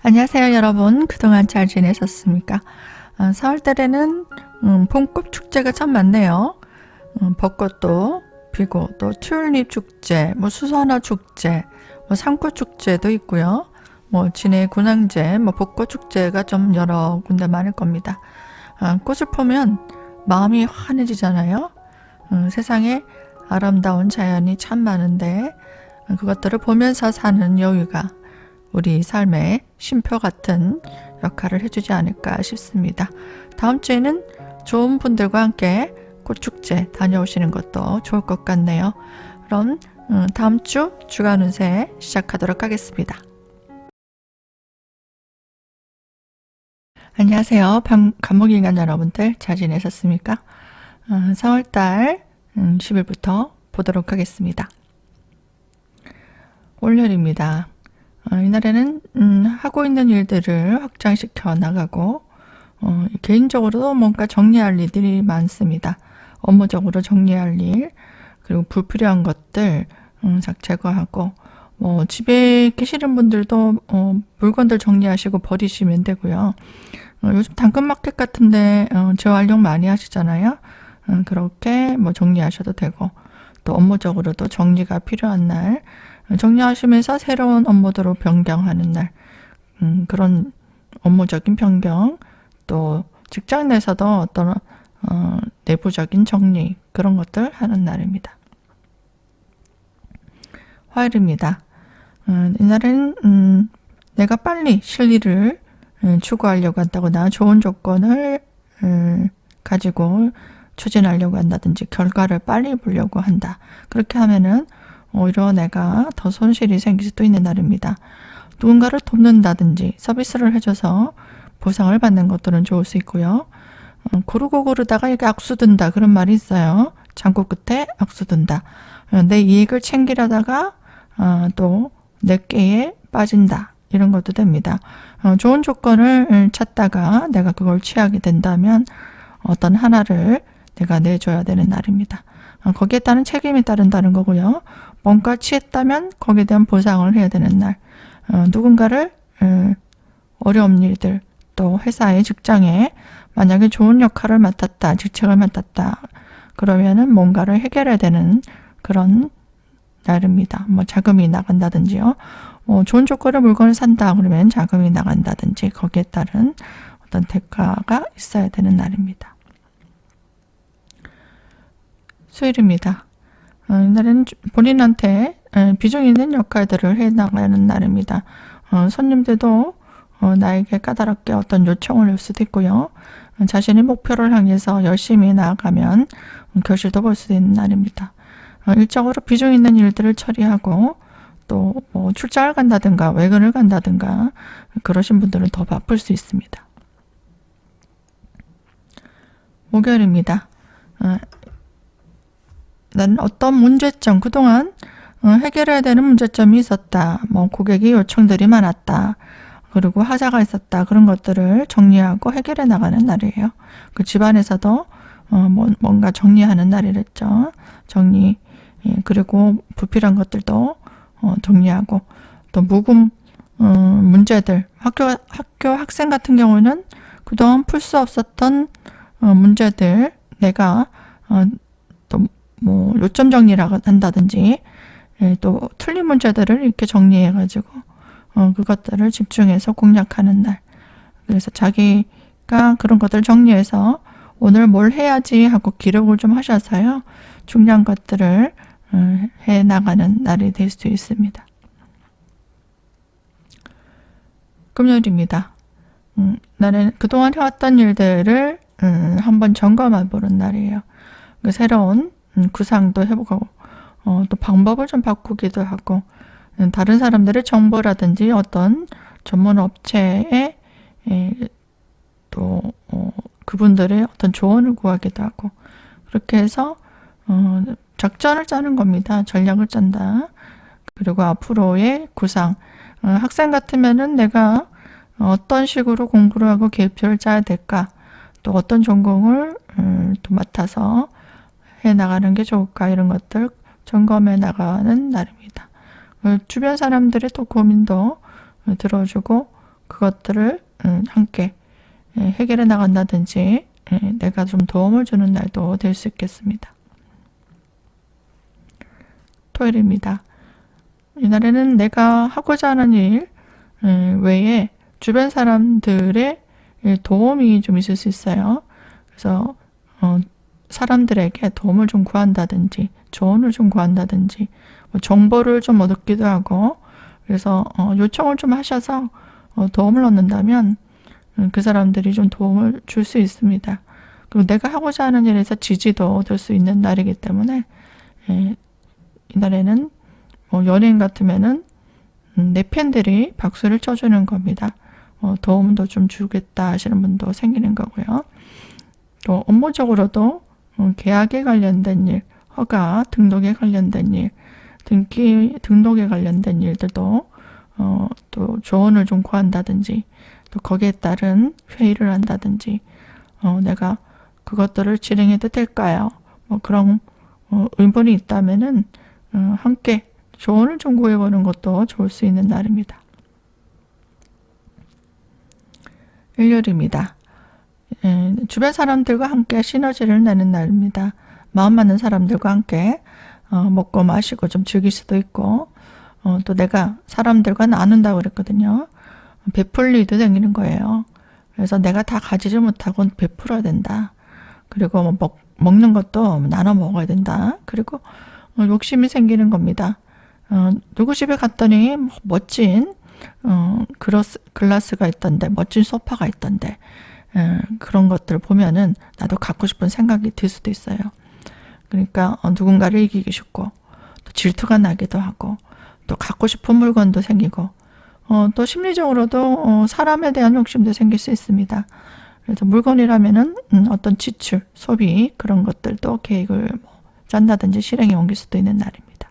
안녕하세요 여러분. 그동안 잘 지내셨습니까? 4월달에는 봄꽃 축제가 참 많네요. 벚꽃도 피고 또 튤립 축제, 수선화 축제, 상꽃 축제도 있고요. 진해 군항제, 벚꽃 축제가 좀 여러 군데 많을 겁니다. 꽃을 보면 마음이 환해지잖아요. 세상에 아름다운 자연이 참 많은데 그것들을 보면서 사는 여유가 우리 삶의 쉼표 같은 역할을 해주지 않을까 싶습니다. 다음 주에는 좋은 분들과 함께 꽃축제 다녀오시는 것도 좋을 것 같네요. 그럼 다음 주 주간 운세 시작하도록 하겠습니다. 안녕하세요. 간목일간 여러분들 잘 지내셨습니까? 4월달 10일부터 보도록 하겠습니다. 월요일입니다. 이날에는 하고 있는 일들을 확장시켜 나가고 개인적으로도 뭔가 정리할 일들이 많습니다. 업무적으로 정리할 일, 그리고 불필요한 것들 제거하고 집에 계시는 분들도 물건들 정리하시고 버리시면 되고요. 요즘 당근마켓 같은데 재활용 많이 하시잖아요. 그렇게 정리하셔도 되고, 또 업무적으로도 정리가 필요한 날 정리하시면서 새로운 업무들로 변경하는 날, 그런 업무적인 변경, 또 직장 내에서도 어떤 내부적인 정리, 그런 것들 하는 날입니다. 화요일입니다. 이날은 내가 빨리 실리를 추구하려고 한다거나 좋은 조건을 가지고 추진하려고 한다든지 결과를 빨리 보려고 한다. 그렇게 하면은 오히려 내가 더 손실이 생길 수도 있는 날입니다. 누군가를 돕는다든지 서비스를 해줘서 보상을 받는 것들은 좋을 수 있고요. 고르고 고르다가 이게 악수든다, 그런 말이 있어요. 장구 끝에 악수든다. 내 이익을 챙기려다가 또 내게에 빠진다, 이런 것도 됩니다. 좋은 조건을 찾다가 내가 그걸 취하게 된다면 어떤 하나를 내가 내줘야 되는 날입니다. 거기에 따른 책임이 따른다는 거고요. 뭔가 취했다면 거기에 대한 보상을 해야 되는 날. 누군가를 어려운 일들, 또 회사의 직장에 만약에 좋은 역할을 맡았다, 직책을 맡았다, 그러면은 뭔가를 해결해야 되는 그런 날입니다. 자금이 나간다든지요. 좋은 조건의 물건을 산다 그러면 자금이 나간다든지 거기에 따른 어떤 대가가 있어야 되는 날입니다. 수요일입니다. 이날에는 본인한테 비중 있는 역할들을 해나가는 날입니다. 손님들도 나에게 까다롭게 어떤 요청을 할 수도 있고요. 자신의 목표를 향해서 열심히 나아가면 결실도 볼 수 있는 날입니다. 일적으로 비중 있는 일들을 처리하고 또 출장을 간다든가 외근을 간다든가 그러신 분들은 더 바쁠 수 있습니다. 목요일입니다. 나는 어떤 문제점, 그동안 해결해야 되는 문제점이 있었다. 고객의 요청들이 많았다. 그리고 하자가 있었다. 그런 것들을 정리하고 해결해 나가는 날이에요. 그 집안에서도 뭔가 정리하는 날이랬죠. 정리, 그리고 불필요한 것들도 정리하고, 또 묵은 문제들, 학교 학생 같은 경우는 그동안 풀 수 없었던 문제들, 내가 또 요점 정리를 한다든지, 또 틀린 문제들을 이렇게 정리해가지고 그것들을 집중해서 공략하는 날. 그래서 자기가 그런 것들을 정리해서 오늘 뭘 해야지 하고 기록을 좀 하셔서요, 중요한 것들을 해 나가는 날이 될 수 있습니다. 금요일입니다. 나는 그동안 해왔던 일들을 한번 점검해 보는 날이에요. 새로운 구상도 해보고 또 방법을 좀 바꾸기도 하고, 다른 사람들의 정보라든지 어떤 전문 업체에 또 그분들의 어떤 조언을 구하기도 하고, 그렇게 해서 작전을 짜는 겁니다. 전략을 짠다. 그리고 앞으로의 구상, 학생 같으면은 내가 어떤 식으로 공부를 하고 계획표를 짜야 될까, 또 어떤 전공을 또 맡아서 해 나가는 게 좋을까, 이런 것들 점검해 나가는 날입니다. 주변 사람들의 또 고민도 들어주고 그것들을 함께 해결해 나간다든지 내가 좀 도움을 주는 날도 될 수 있겠습니다. 토요일입니다. 이날에는 내가 하고자 하는 일 외에 주변 사람들의 도움이 좀 있을 수 있어요. 그래서 사람들에게 도움을 좀 구한다든지 조언을 좀 구한다든지 정보를 좀 얻기도 하고, 그래서 요청을 좀 하셔서 도움을 얻는다면 그 사람들이 좀 도움을 줄 수 있습니다. 그리고 내가 하고자 하는 일에서 지지도 얻을 수 있는 날이기 때문에 이날에는 연예인 같으면은 내 팬들이 박수를 쳐주는 겁니다. 도움도 좀 주겠다 하시는 분도 생기는 거고요. 또 업무적으로도 계약에 관련된 일, 허가, 등록에 관련된 일, 등록에 관련된 일들도 또 조언을 좀 구한다든지, 또 거기에 따른 회의를 한다든지, 내가 그것들을 진행해도 될까요? 그런 의문이 있다면은 함께 조언을 좀 구해보는 것도 좋을 수 있는 날입니다. 일요일입니다. 주변 사람들과 함께 시너지를 내는 날입니다. 마음 맞는 사람들과 함께 먹고 마시고 좀 즐길 수도 있고, 또 내가 사람들과 나눈다고 그랬거든요. 베풀 일도 생기는 거예요. 그래서 내가 다 가지지 못하고 베풀어야 된다. 그리고 먹는 것도 나눠 먹어야 된다. 그리고 욕심이 생기는 겁니다. 누구 집에 갔더니 멋진 글라스가 있던데, 멋진 소파가 있던데, 그런 것들을 보면은 나도 갖고 싶은 생각이 들 수도 있어요. 그러니까 누군가를 이기기 쉽고, 또 질투가 나기도 하고, 또 갖고 싶은 물건도 생기고, 또 심리적으로도 사람에 대한 욕심도 생길 수 있습니다. 그래서 물건이라면은 어떤 지출, 소비, 그런 것들도 계획을 짠다든지 실행에 옮길 수도 있는 날입니다.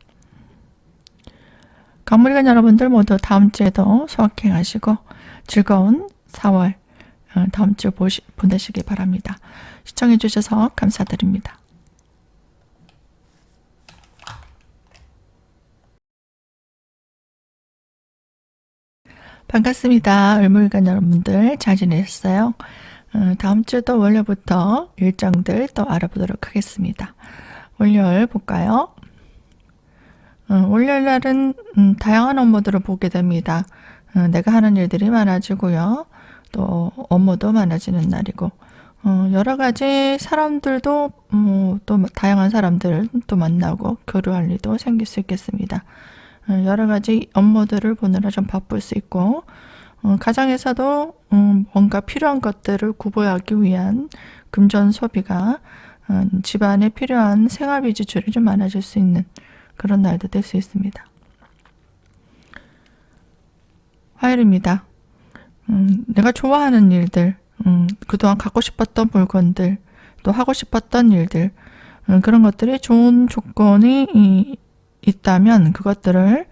강물이간 여러분들 모두 다음 주에도 소확행하시고 즐거운 4월 다음 주 보내시기 바랍니다. 시청해 주셔서 감사드립니다. 반갑습니다. 을물간 여러분들 잘 지내셨어요? 다음 주도 월요일부터 일정들 또 알아보도록 하겠습니다. 월요일 볼까요? 월요일 날은 다양한 업무들을 보게 됩니다. 내가 하는 일들이 많아지고요. 또 업무도 많아지는 날이고, 여러 가지 사람들도 또 다양한 사람들 또 만나고 교류할 일도 생길 수 있겠습니다. 여러 가지 업무들을 보느라 좀 바쁠 수 있고, 가정에서도 뭔가 필요한 것들을 구보하기 위한 금전 소비가 집안에 필요한 생활비 지출이 좀 많아질 수 있는 그런 날도 될 수 있습니다. 화요일입니다. 내가 좋아하는 일들, 그동안 갖고 싶었던 물건들, 또 하고 싶었던 일들, 그런 것들이 좋은 조건이 있다면 그것들을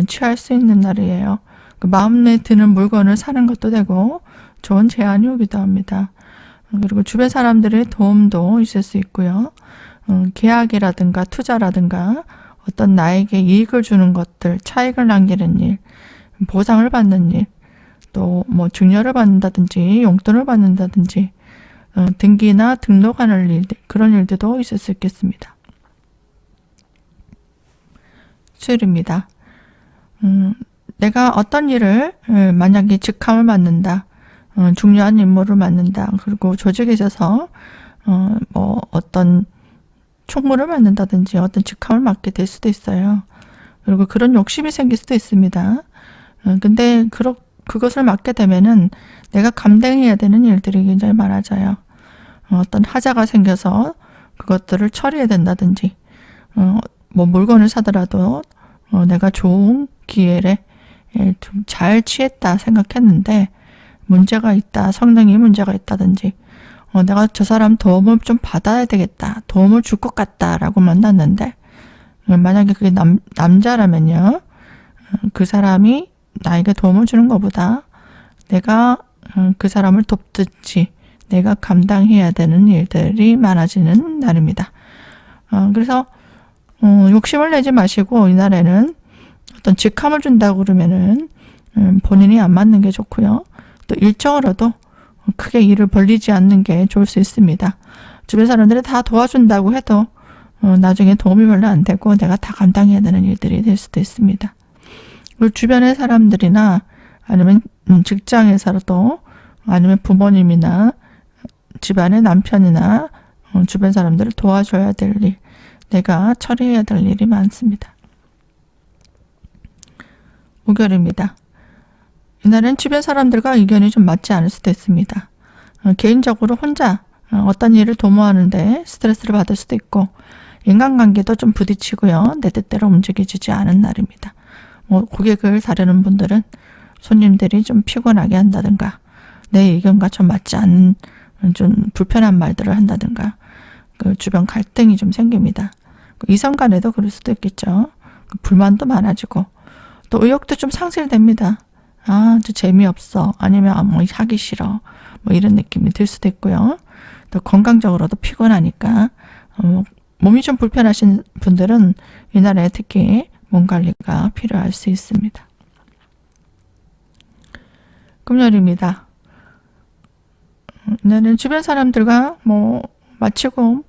취할 수 있는 날이에요. 그 마음에 드는 물건을 사는 것도 되고 좋은 제안이 오기도 합니다. 그리고 주변 사람들의 도움도 있을 수 있고요. 계약이라든가 투자라든가 어떤 나에게 이익을 주는 것들, 차익을 남기는 일, 보상을 받는 일, 또 증여를 받는다든지 용돈을 받는다든지 등기나 등록하는 일들, 그런 일들도 있을 수 있겠습니다. 수요일입니다. 내가 어떤 일을 만약에 직함을 맡는다, 중요한 임무를 맡는다, 그리고 조직에 있어서 어떤 총무를 맡는다든지 어떤 직함을 맡게 될 수도 있어요. 그리고 그런 욕심이 생길 수도 있습니다. 근데 그것을 맡게 되면은 내가 감당해야 되는 일들이 굉장히 많아져요. 어떤 하자가 생겨서 그것들을 처리해야 된다든지, 물건을 사더라도 내가 좋은 기회에 좀 잘 취했다 생각했는데 문제가 있다, 성능이 문제가 있다든지, 내가 저 사람 도움을 좀 받아야 되겠다, 도움을 줄 것 같다 라고 만났는데, 만약에 그게 남자라면요, 그 사람이 나에게 도움을 주는 것보다 내가 그 사람을 돕든지 내가 감당해야 되는 일들이 많아지는 날입니다. 그래서 욕심을 내지 마시고, 이날에는 어떤 직함을 준다고 그러면은 본인이 안 맞는 게 좋고요. 또 일정으로도 크게 일을 벌리지 않는 게 좋을 수 있습니다. 주변 사람들이 다 도와준다고 해도 나중에 도움이 별로 안 되고 내가 다 감당해야 되는 일들이 될 수도 있습니다. 그리고 주변의 사람들이나 아니면 직장에서도 아니면 부모님이나 집안의 남편이나 주변 사람들을 도와줘야 될 일, 내가 처리해야 될 일이 많습니다. 목요일입니다. 이날은 주변 사람들과 의견이 좀 맞지 않을 수도 있습니다. 개인적으로 혼자 어떤 일을 도모하는데 스트레스를 받을 수도 있고 인간관계도 좀 부딪히고요. 내 뜻대로 움직여지지 않은 날입니다. 고객을 사려는 분들은 손님들이 좀 피곤하게 한다든가 내 의견과 좀 맞지 않는 좀 불편한 말들을 한다든가 그 주변 갈등이 좀 생깁니다. 이성 간에도 그럴 수도 있겠죠. 불만도 많아지고 또 의욕도 좀 상실됩니다. 저 재미없어. 아니면 뭐 하기 싫어. 뭐 이런 느낌이 들 수도 있고요. 또 건강적으로도 피곤하니까 몸이 좀 불편하신 분들은 이날에 특히 몸 관리가 필요할 수 있습니다. 금요일입니다. 이날은 주변 사람들과 마치고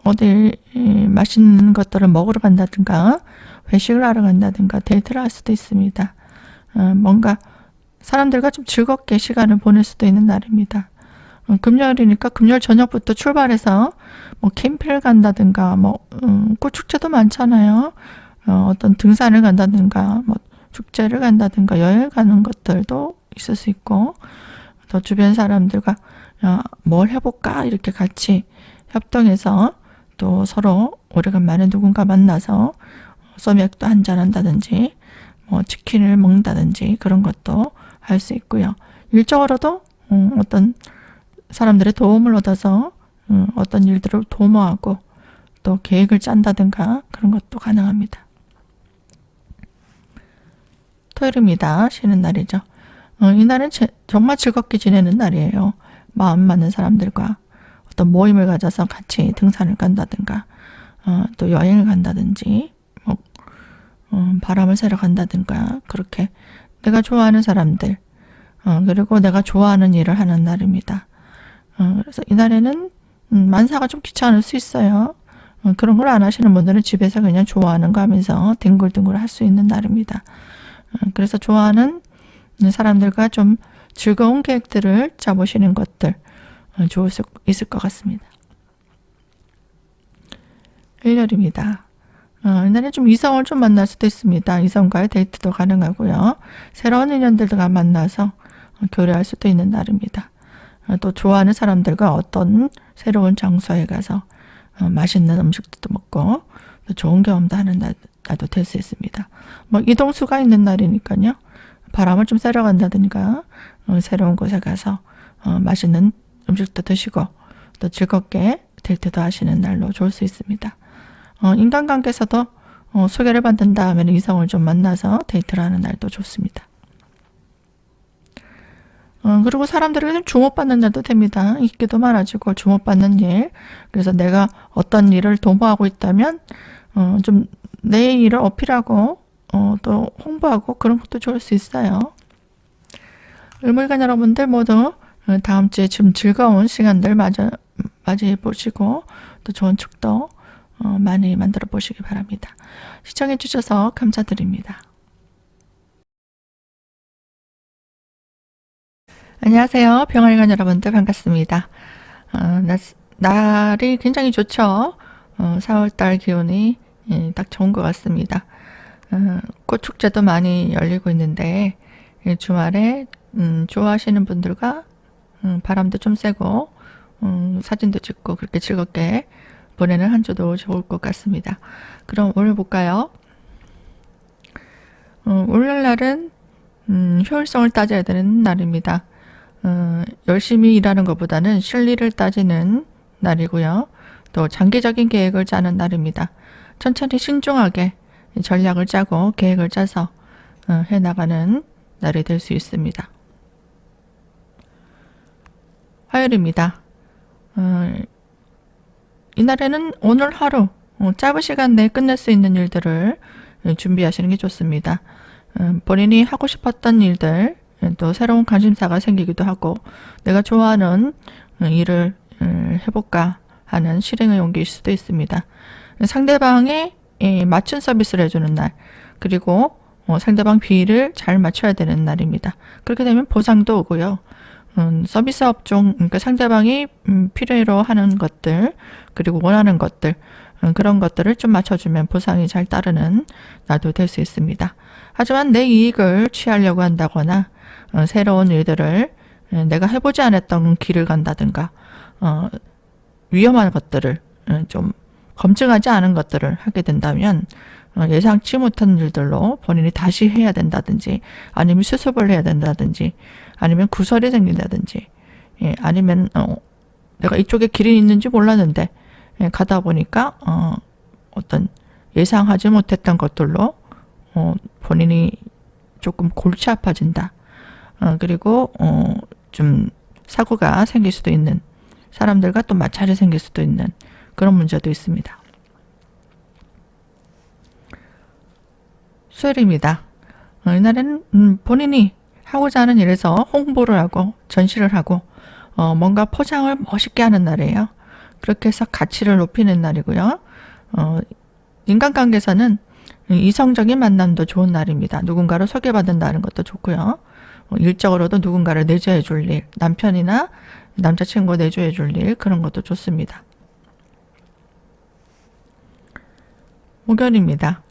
어디 맛있는 것들을 먹으러 간다든가 회식을 하러 간다든가 데이트를 할 수도 있습니다. 뭔가 사람들과 좀 즐겁게 시간을 보낼 수도 있는 날입니다. 금요일이니까 금요일 저녁부터 출발해서 캠핑을 간다든가 꽃 축제도 많잖아요. 어떤 등산을 간다든가 축제를 간다든가 여행을 가는 것들도 있을 수 있고 또 주변 사람들과 뭘 해볼까 이렇게 같이 협동해서 또 서로 오래간만에 누군가 만나서 소맥도 한잔 한다든지 치킨을 먹는다든지 그런 것도 할 수 있고요. 일적으로도 어떤 사람들의 도움을 얻어서 어떤 일들을 도모하고 또 계획을 짠다든가 그런 것도 가능합니다. 토요일입니다. 쉬는 날이죠. 이날은 정말 즐겁게 지내는 날이에요. 마음 맞는 사람들과 어떤 모임을 가져서 같이 등산을 간다든가 또 여행을 간다든지 바람을 쐬러 간다든가 그렇게 내가 좋아하는 사람들 그리고 내가 좋아하는 일을 하는 날입니다. 그래서 이날에는 만사가 좀 귀찮을 수 있어요. 그런 걸 안 하시는 분들은 집에서 그냥 좋아하는 거 하면서 뒹굴뒹굴 할 수 있는 날입니다. 그래서 좋아하는 사람들과 좀 즐거운 계획들을 짜보시는 것들 좋을 수 있을 것 같습니다. 일요일입니다. 이날은 좀 이성을 좀 만날 수도 있습니다. 이성과의 데이트도 가능하고요. 새로운 인연들과 만나서 교류할 수도 있는 날입니다. 또 좋아하는 사람들과 어떤 새로운 장소에 가서 맛있는 음식도 먹고 또 좋은 경험도 하는 날도 될 수 있습니다. 이동수가 있는 날이니까요. 바람을 좀 쐬러 간다든가 새로운 곳에 가서 맛있는 음식도 드시고 또 즐겁게 데이트도 하시는 날로 좋을 수 있습니다. 인간관계에서도 소개를 받은 다음에 이성을 좀 만나서 데이트를 하는 날도 좋습니다. 그리고 사람들에게 좀 주목받는 날도 됩니다. 인기도 많아지고 주목받는 일. 그래서 내가 어떤 일을 도모하고 있다면 좀 내 일을 어필하고 또 홍보하고 그런 것도 좋을 수 있어요. 을물간 여러분들 모두 다음 주에 좀 즐거운 시간들 맞이해 보시고 또 좋은 축도 많이 만들어 보시기 바랍니다. 시청해 주셔서 감사드립니다. 안녕하세요. 병활관 여러분들 반갑습니다. 날이 굉장히 좋죠. 4월달 기온이 딱 좋은 것 같습니다. 꽃 축제도 많이 열리고 있는데 주말에 좋아하시는 분들과 바람도 좀 쐬고 사진도 찍고 그렇게 즐겁게 보내는 한 주도 좋을 것 같습니다. 그럼 오늘 볼까요? 오늘날은 효율성을 따져야 되는 날입니다. 열심히 일하는 것보다는 실리를 따지는 날이고요. 또 장기적인 계획을 짜는 날입니다. 천천히 신중하게 전략을 짜고 계획을 짜서 해나가는 날이 될 수 있습니다. 화요일입니다. 이날에는 오늘 하루 짧은 시간 내에 끝낼 수 있는 일들을 준비하시는 게 좋습니다. 본인이 하고 싶었던 일들, 또 새로운 관심사가 생기기도 하고 내가 좋아하는 일을 해볼까 하는 실행의 용기일 수도 있습니다. 상대방이 맞춤 서비스를 해주는 날, 그리고 상대방 비위를 잘 맞춰야 되는 날입니다. 그렇게 되면 보상도 오고요. 서비스 업종, 그러니까 상대방이 필요로 하는 것들, 그리고 원하는 것들, 그런 것들을 좀 맞춰주면 보상이 잘 따르는 날도 될 수 있습니다. 하지만 내 이익을 취하려고 한다거나 새로운 일들을 내가 해보지 않았던 길을 간다든가 위험한 것들을 좀 검증하지 않은 것들을 하게 된다면 예상치 못한 일들로 본인이 다시 해야 된다든지, 아니면 수습을 해야 된다든지, 아니면 구설이 생긴다든지, 아니면 내가 이쪽에 길이 있는지 몰랐는데 가다 보니까 어떤 예상하지 못했던 것들로 본인이 조금 골치 아파진다. 그리고 좀 사고가 생길 수도 있는, 사람들과 또 마찰이 생길 수도 있는 그런 문제도 있습니다. 수요일입니다. 이날에는 본인이 하고자 하는 일에서 홍보를 하고 전시를 하고 뭔가 포장을 멋있게 하는 날이에요. 그렇게 해서 가치를 높이는 날이고요. 인간관계에서는 이성적인 만남도 좋은 날입니다. 누군가를 소개받는다는 것도 좋고요. 일적으로도 누군가를 내조해 줄 일, 남편이나 남자친구 내조해 줄 일, 그런 것도 좋습니다. 목요일입니다.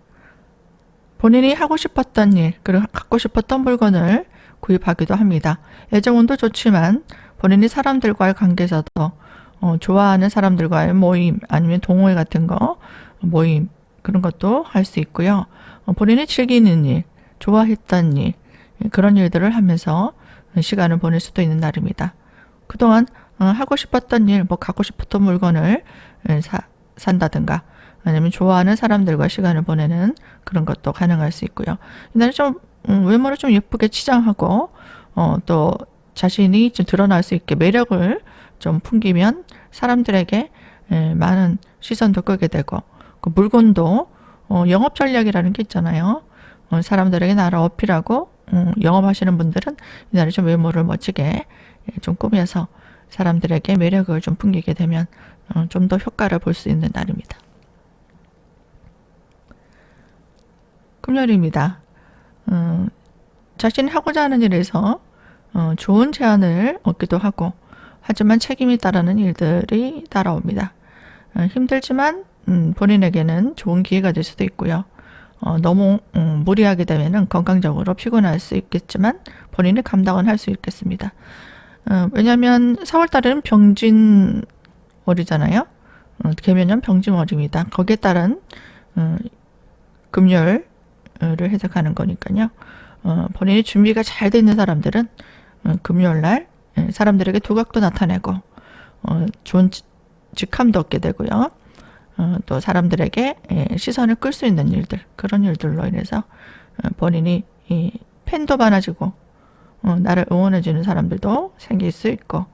본인이 하고 싶었던 일, 그리고 갖고 싶었던 물건을 구입하기도 합니다. 애정운도 좋지만 본인이 사람들과의 관계에서도 좋아하는 사람들과의 모임, 아니면 동호회 같은 거 모임, 그런 것도 할 수 있고요. 본인이 즐기는 일, 좋아했던 일, 그런 일들을 하면서 시간을 보낼 수도 있는 날입니다. 그동안 하고 싶었던 일, 뭐 갖고 싶었던 물건을 산다든가, 아니면 좋아하는 사람들과 시간을 보내는 그런 것도 가능할 수 있고요. 이날은 좀 외모를 좀 예쁘게 치장하고 또 자신이 좀 드러날 수 있게 매력을 좀 풍기면 사람들에게 많은 시선도 끄게 되고, 그 물건도 영업 전략이라는 게 있잖아요. 사람들에게 나를 어필하고 영업하시는 분들은 이날에 좀 외모를 멋지게 좀 꾸며서 사람들에게 매력을 좀 풍기게 되면 좀 더 효과를 볼 수 있는 날입니다. 금요일입니다. 자신이 하고자 하는 일에서 좋은 제안을 얻기도 하고, 하지만 책임이 따르는 일들이 따라옵니다. 힘들지만 본인에게는 좋은 기회가 될 수도 있고요. 너무 무리하게 되면 건강적으로 피곤할 수 있겠지만 본인이 감당은 할 수 있겠습니다. 왜냐하면 4월 달에는 병진월이잖아요. 개면연 병진월입니다. 거기에 따른 금요일을 해석하는 거니까요. 본인이 준비가 잘 돼 있는 사람들은 금요일날 사람들에게 두각도 나타내고 좋은 직함도 얻게 되고요. 또 사람들에게 시선을 끌 수 있는 일들, 그런 일들로 인해서 본인이 팬도 많아지고 나를 응원해주는 사람들도 생길 수 있고,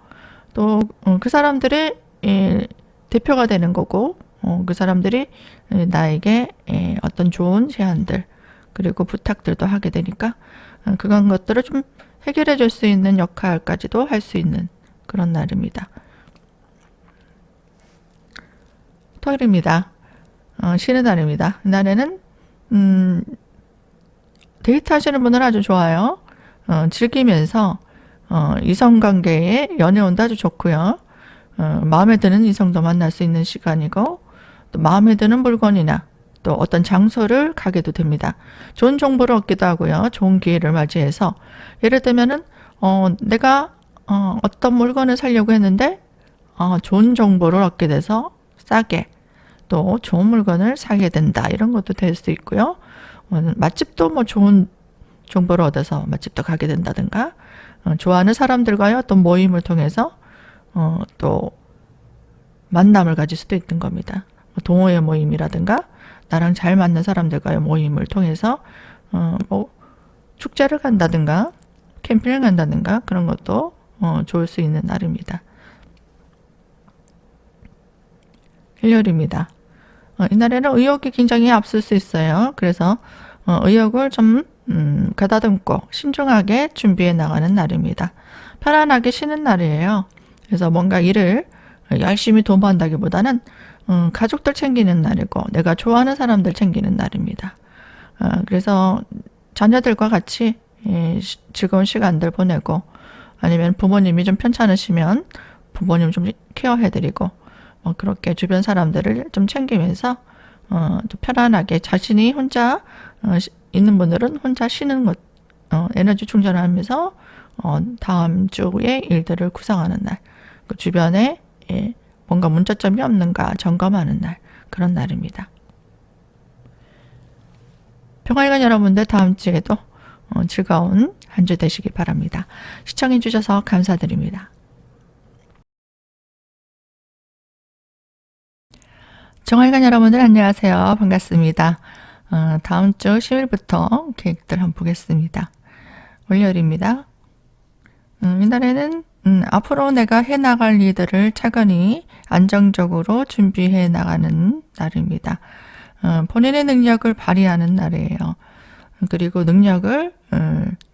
또 그 사람들의 대표가 되는 거고, 그 사람들이 나에게 어떤 좋은 제안들, 그리고 부탁들도 하게 되니까 그런 것들을 좀 해결해 줄 수 있는 역할까지도 할 수 있는 그런 날입니다. 토요일입니다. 쉬는 날입니다. 이날에는 데이트 하시는 분은 아주 좋아요. 즐기면서 이성관계에 연애운도 아주 좋고요. 마음에 드는 이성도 만날 수 있는 시간이고, 또 마음에 드는 물건이나 또 어떤 장소를 가게도 됩니다. 좋은 정보를 얻기도 하고요. 좋은 기회를 맞이해서, 예를 들면은 내가 어떤 물건을 사려고 했는데 좋은 정보를 얻게 돼서 싸게 또 좋은 물건을 사게 된다, 이런 것도 될 수 있고요. 맛집도 뭐 좋은 정보를 얻어서 맛집도 가게 된다든가, 좋아하는 사람들과의 어떤 모임을 통해서 또 만남을 가질 수도 있는 겁니다. 동호회 모임이라든가 나랑 잘 맞는 사람들과의 모임을 통해서 뭐 축제를 간다든가 캠핑을 간다든가 그런 것도 좋을 수 있는 날입니다. 일요일입니다. 이날에는 의욕이 굉장히 앞설 수 있어요. 그래서 의욕을 좀 가다듬고 신중하게 준비해 나가는 날입니다. 편안하게 쉬는 날이에요. 그래서 뭔가 일을 열심히 도모한다기보다는 가족들 챙기는 날이고 내가 좋아하는 사람들 챙기는 날입니다. 그래서 자녀들과 같이 즐거운 시간들 보내고 아니면 부모님이 좀 편찮으시면 부모님 좀 케어해드리고 그렇게 주변 사람들을 좀 챙기면서 좀 편안하게 자신이 혼자 있는 분들은 혼자 쉬는 것 에너지 충전하면서 다음 주의 일들을 구상하는 날, 그 주변에 뭔가 문제점이 없는가 점검하는 날, 그런 날입니다. 평화일간 여러분들 다음 주에도 즐거운 한 주 되시길 바랍니다. 시청해 주셔서 감사드립니다. 정화일간 여러분들 안녕하세요. 반갑습니다. 다음 주 10일부터 계획들 한번 보겠습니다. 월요일입니다. 이날에는 앞으로 내가 해나갈 일들을 차근히 안정적으로 준비해 나가는 날입니다. 본인의 능력을 발휘하는 날이에요. 그리고 능력을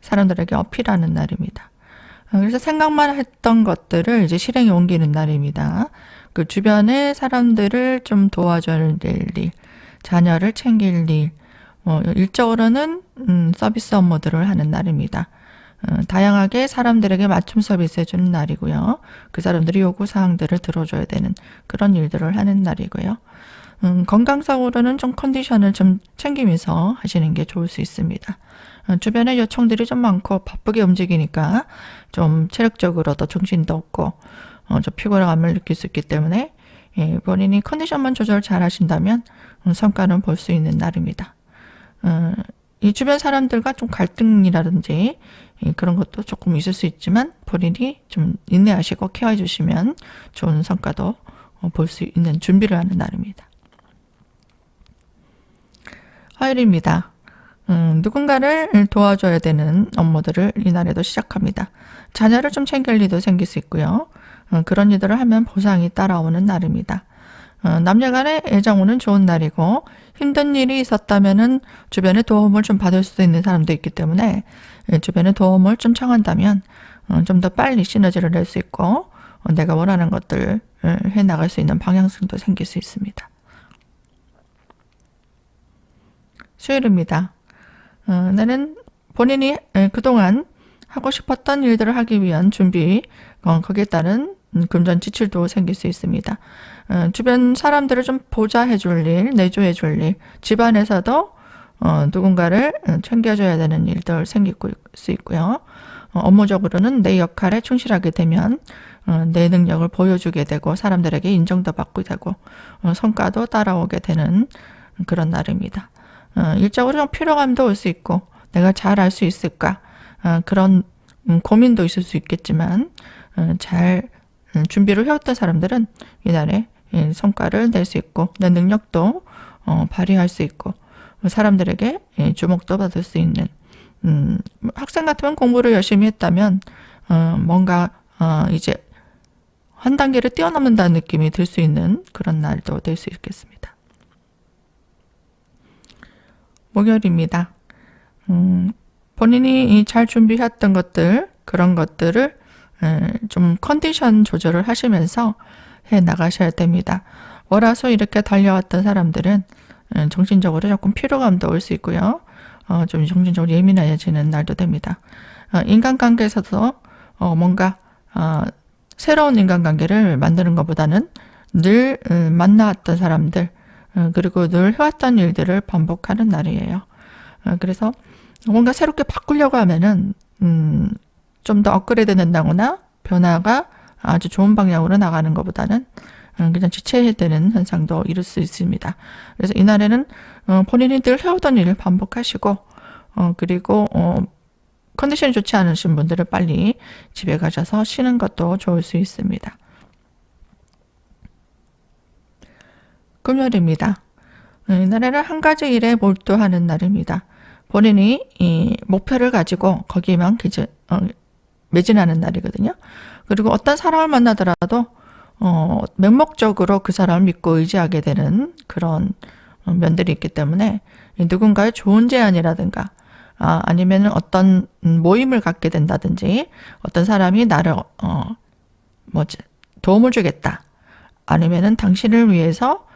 사람들에게 어필하는 날입니다. 그래서 생각만 했던 것들을 이제 실행에 옮기는 날입니다. 그 주변의 사람들을 좀 도와줄 일, 자녀를 챙길 일, 일적으로는 서비스 업무들을 하는 날입니다. 다양하게 사람들에게 맞춤 서비스 해주는 날이고요. 그 사람들이 요구사항들을 들어줘야 되는 그런 일들을 하는 날이고요. 건강상으로는 좀 컨디션을 좀 챙기면서 하시는 게 좋을 수 있습니다. 주변에 요청들이 좀 많고 바쁘게 움직이니까 좀 체력적으로도 정신도 없고 좀 피곤함을 느낄 수 있기 때문에 본인이 컨디션만 조절 잘 하신다면 성과는 볼 수 있는 날입니다. 이 주변 사람들과 좀 갈등이라든지 그런 것도 조금 있을 수 있지만 본인이 좀 인내하시고 케어해 주시면 좋은 성과도 볼 수 있는 준비를 하는 날입니다. 화요일입니다. 누군가를 도와줘야 되는 업무들을 이날에도 시작합니다. 자녀를 좀 챙길 일도 생길 수 있고요. 그런 일들을 하면 보상이 따라오는 날입니다. 남녀간의 애정우는 좋은 날이고 힘든 일이 있었다면은 주변에 도움을 좀 받을 수도 있는 사람도 있기 때문에 주변에 도움을 좀 청한다면 좀 더 빨리 시너지를 낼 수 있고 내가 원하는 것들을 해나갈 수 있는 방향성도 생길 수 있습니다. 수요일입니다. 나는 본인이 그동안 하고 싶었던 일들을 하기 위한 준비, 거기에 따른 금전 지출도 생길 수 있습니다. 주변 사람들을 좀 보좌해 줄 일, 내조해 줄 일, 집안에서도 누군가를 챙겨줘야 되는 일들 생길 수 있고요. 업무적으로는 내 역할에 충실하게 되면 내 능력을 보여주게 되고 사람들에게 인정도 받고 되고 성과도 따라오게 되는 그런 날입니다. 일적으로 좀 피로감도 올 수 있고 내가 잘 할 수 있을까 그런 고민도 있을 수 있겠지만 잘 준비를 해왔던 사람들은 이날에 성과를 낼 수 있고 내 능력도 발휘할 수 있고 사람들에게 주목도 받을 수 있는 학생 같으면 공부를 열심히 했다면 뭔가 이제 한 단계를 뛰어넘는다는 느낌이 들 수 있는 그런 날도 될 수 있겠습니다. 목요일입니다. 본인이 잘 준비했던 것들, 그런 것들을 좀 컨디션 조절을 하시면서 해 나가셔야 됩니다. 월화수 이렇게 달려왔던 사람들은 정신적으로 조금 피로감도 올 수 있고요. 좀 정신적으로 예민해지는 날도 됩니다. 인간관계에서도 뭔가 새로운 인간관계를 만드는 것보다는 늘 만나왔던 사람들, 그리고 늘 해왔던 일들을 반복하는 날이에요. 그래서 뭔가 새롭게 바꾸려고 하면은 좀 더 업그레이드 된다거나 변화가 아주 좋은 방향으로 나가는 것보다는 그냥 지체해야 되는 현상도 이룰 수 있습니다. 그래서 이날에는 본인이 늘 해오던 일을 반복하시고 그리고 컨디션이 좋지 않으신 분들은 빨리 집에 가셔서 쉬는 것도 좋을 수 있습니다. 금요일입니다. 이날에는 한 가지 일에 몰두하는 날입니다. 본인이 이 목표를 가지고 거기에만 매진하는 날이거든요. 그리고 어떤 사람을 만나더라도 맹목적으로 그 사람을 믿고 의지하게 되는 그런 면들이 있기 때문에 누군가의 좋은 제안이라든가 아니면 어떤 모임을 갖게 된다든지, 어떤 사람이 나를 도움을 주겠다, 아니면은 당신을 위해서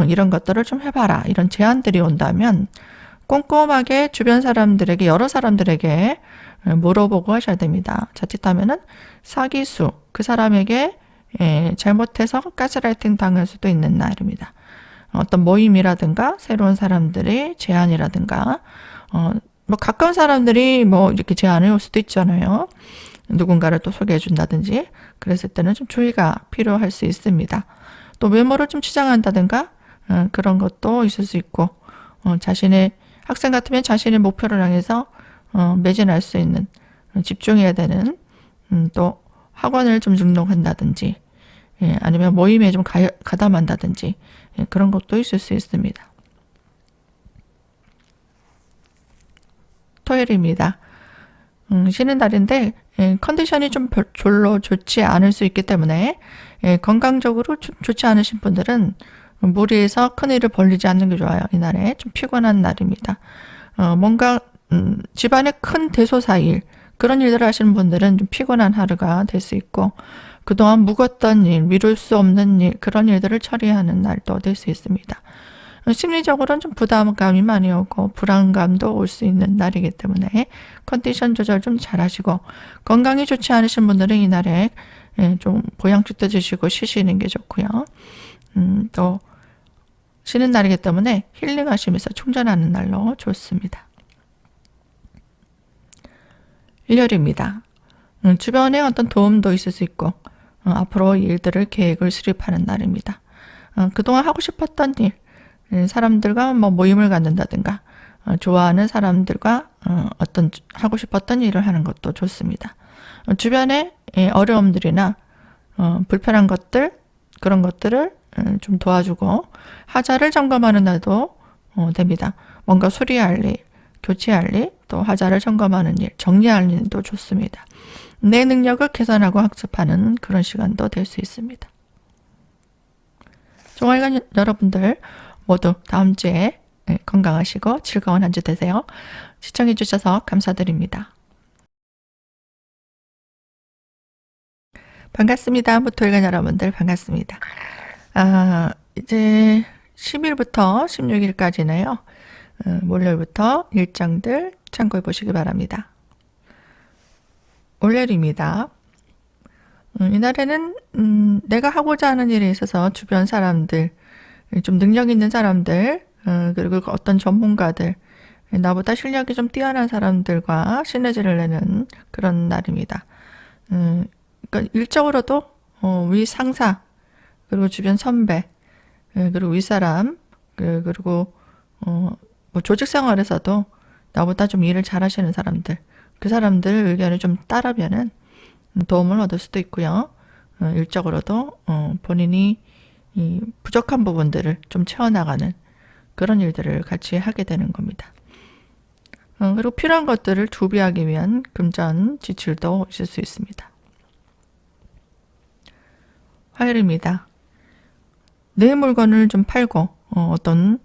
이런 것들을 좀 해봐라, 이런 제안들이 온다면 꼼꼼하게 주변 사람들에게, 여러 사람들에게 물어보고 하셔야 됩니다. 자칫하면은 사기수, 그 사람에게 잘못해서 가스라이팅 당할 수도 있는 날입니다. 어떤 모임이라든가 새로운 사람들의 제안이라든가 뭐 가까운 사람들이 뭐 이렇게 제안을 올 수도 있잖아요. 누군가를 또 소개해 준다든지, 그랬을 때는 좀 주의가 필요할 수 있습니다. 또 외모를 좀 치장한다든가 그런 것도 있을 수 있고, 자신의 학생 같으면 자신의 목표를 향해서 매진할 수 있는, 집중해야 되는, 또 학원을 좀 등록한다든지, 아니면 모임에 좀 가담한다든지, 그런 것도 있을 수 있습니다. 토요일입니다. 쉬는 날인데 컨디션이 좀 별로 좋지 않을 수 있기 때문에 건강적으로 좋지 않으신 분들은 무리해서 큰일을 벌리지 않는 게 좋아요. 이날에 좀 피곤한 날입니다. 뭔가 집안의 큰 대소사일, 그런 일들을 하시는 분들은 좀 피곤한 하루가 될 수 있고, 그동안 묵었던 일, 미룰 수 없는 일, 그런 일들을 처리하는 날도 될 수 있습니다. 심리적으로는 좀 부담감이 많이 오고 불안감도 올 수 있는 날이기 때문에 컨디션 조절 좀 잘하시고, 건강이 좋지 않으신 분들은 이날에 좀 보양식도 드시고 쉬시는 게 좋고요. 또 쉬는 날이기 때문에 힐링하시면서 충전하는 날로 좋습니다. 일요일입니다. 주변에 어떤 도움도 있을 수 있고 앞으로 일들을 계획을 수립하는 날입니다. 그동안 하고 싶었던 일, 사람들과 뭐 모임을 갖는다든가 좋아하는 사람들과 어떤 하고 싶었던 일을 하는 것도 좋습니다. 주변에 어려움들이나 불편한 것들, 그런 것들을 좀 도와주고 하자를 점검하는 날도 됩니다. 뭔가 수리할 일, 교체할 일, 또 하자를 점검하는 일, 정리할 일도 좋습니다. 내 능력을 개선하고 학습하는 그런 시간도 될 수 있습니다. 종아리관 여러분들 모두 다음 주에 건강하시고 즐거운 한 주 되세요. 시청해 주셔서 감사드립니다. 반갑습니다. 무토일관 여러분들 반갑습니다. 이제 10일부터 16일까지네요. 월요일부터 일정들 참고해 보시기 바랍니다. 월요일입니다. 이날에는 내가 하고자 하는 일에 있어서 주변 사람들, 좀 능력 있는 사람들, 그리고 어떤 전문가들, 나보다 실력이 좀 뛰어난 사람들과 시너지를 내는 그런 날입니다. 그러니까 일적으로도 위 상사, 그리고 주변 선배, 그리고 윗사람, 그리고 뭐 조직 생활에서도 나보다 좀 일을 잘하시는 사람들, 그 사람들 의견을 좀 따르면은 도움을 얻을 수도 있고요. 일적으로도 본인이 이 부족한 부분들을 좀 채워나가는 그런 일들을 같이 하게 되는 겁니다. 그리고 필요한 것들을 두비하기 위한 금전 지출도 있을 수 있습니다. 화요일입니다. 내 물건을 좀 팔고 어떤